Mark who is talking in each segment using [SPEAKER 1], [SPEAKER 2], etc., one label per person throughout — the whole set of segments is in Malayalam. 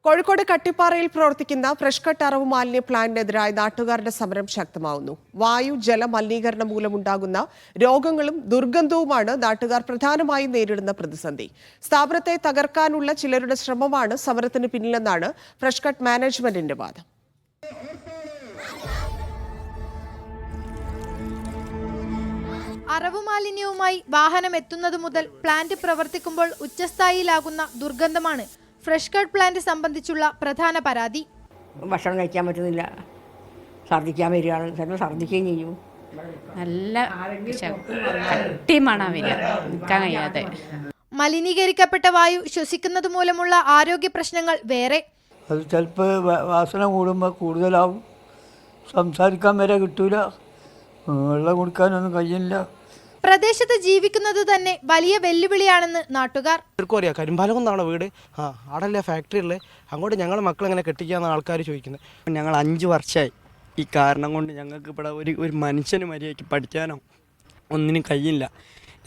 [SPEAKER 1] കോഴിക്കോട് കട്ടിപ്പാറയിൽ പ്രവർത്തിക്കുന്ന ഫ്രഷ് കട്ട് അറവ് മാലിന്യ പ്ലാന്റിനെതിരായ നാട്ടുകാരുടെ സമരം ശക്തമാവുന്നു. വായു ജല മലിനീകരണം മൂലമുണ്ടാകുന്ന രോഗങ്ങളും ദുർഗന്ധവുമാണ് നാട്ടുകാർ പ്രധാനമായും നേരിടുന്ന പ്രതിസന്ധി. സ്ഥാപനത്തെ തകർക്കാനുള്ള ചിലരുടെ ശ്രമമാണ് സമരത്തിന് പിന്നിലെന്നാണ് ഫ്രഷ് കട്ട് മാനേജ്മെന്റിന്റെ വാദം.
[SPEAKER 2] അറവ് മാലിന്യവുമായി വാഹനം എത്തുന്നത് മുതൽ പ്ലാന്റ് പ്രവർത്തിക്കുമ്പോൾ ഉച്ചസ്ഥായിലാകുന്ന ദുർഗന്ധമാണ് ഫ്രഷ് കട്ട് പ്ലാന്റ് സംബന്ധിച്ചുള്ള പ്രധാന പരാതി.
[SPEAKER 3] ഭക്ഷണം കഴിക്കാൻ പറ്റുന്നില്ല, ഛർദ്ദിക്കാൻ വരികയാണ്, ചിലപ്പോൾ ഛർദ്ദിക്കുകയും ചെയ്യും.
[SPEAKER 4] നല്ല കട്ടിമണ വരിക, നിൽക്കാൻ കഴിയാതെ.
[SPEAKER 2] മലിനീകരിക്കപ്പെട്ട വായു ശ്വസിക്കുന്നത് മൂലമുള്ള ആരോഗ്യ പ്രശ്നങ്ങൾ വേറെ.
[SPEAKER 5] അത് ചിലപ്പോൾ വാസന കൂടുമ്പോൾ കൂടുതലാവും, സംസാരിക്കാൻ വരെ കിട്ടൂല, വെള്ളം കുടിക്കാനൊന്നും കഴിയില്ല.
[SPEAKER 2] പ്രദേശത്ത് ജീവിക്കുന്നത് തന്നെ വലിയ വെല്ലുവിളിയാണെന്ന് നാട്ടുകാർ.
[SPEAKER 6] അറിയാം, കരിമ്പാലം എന്നാണ് വീട്, ആടല്ലേ ഫാക്ടറിയിൽ, അങ്ങോട്ട് ഞങ്ങൾ മക്കളെങ്ങനെ കെട്ടിക്കാന്ന് ആൾക്കാർ ചോദിക്കുന്നത്.
[SPEAKER 7] ഞങ്ങൾ 5 വർഷമായി ഈ കാരണം കൊണ്ട് ഞങ്ങൾക്ക് ഇവിടെ ഒരു മനുഷ്യന് മര്യാദയ്ക്ക് പഠിക്കാനോ ഒന്നിനും കഴിയില്ല.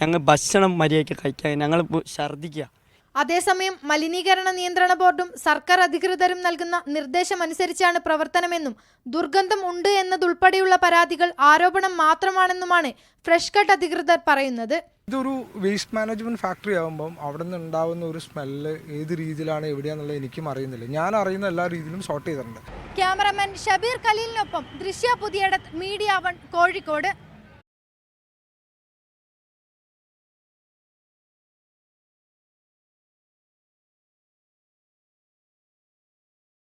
[SPEAKER 7] ഞങ്ങൾ ഭക്ഷണം മര്യാദയ്ക്ക് കഴിക്കാൻ ഞങ്ങൾ ഛർദ്ദിക്കുക.
[SPEAKER 2] അതേസമയം മലിനീകരണ നിയന്ത്രണ ബോർഡും സർക്കാർ അധികൃതരും നൽകുന്ന നിർദ്ദേശമനുസരിച്ചാണ് പ്രവർത്തനമെന്നും ദുർഗന്ധം ഉണ്ട് എന്നതുൾപ്പെടെയുള്ള പരാതികൾ ആരോപണം മാത്രമാണെന്നുമാണ് ഫ്രഷ് കട്ട് അധികൃതർ പറയുന്നത്.
[SPEAKER 8] ഇതൊരു വേസ്റ്റ് മാനേജ്മെന്റ് ഫാക്ടറി ആകുമ്പം അവിടെ നിന്ന് ഉണ്ടാവുന്ന ഒരു സ്മെല്ല് ഏത് രീതിയിലാണ് എവിടെയാണെന്നുള്ളത് എനിക്കും അറിയുന്നില്ല. ഞാൻ അറിയുന്ന എല്ലാ രീതിയിലും സോർട്ട് ചെയ്തിട്ടുണ്ട്.
[SPEAKER 2] ക്യാമറമാൻ ഷബീർ ഖലീലിനൊപ്പം ദൃശ്യ പുതിയടത്ത്, മീഡിയ 1, കോഴിക്കോട്.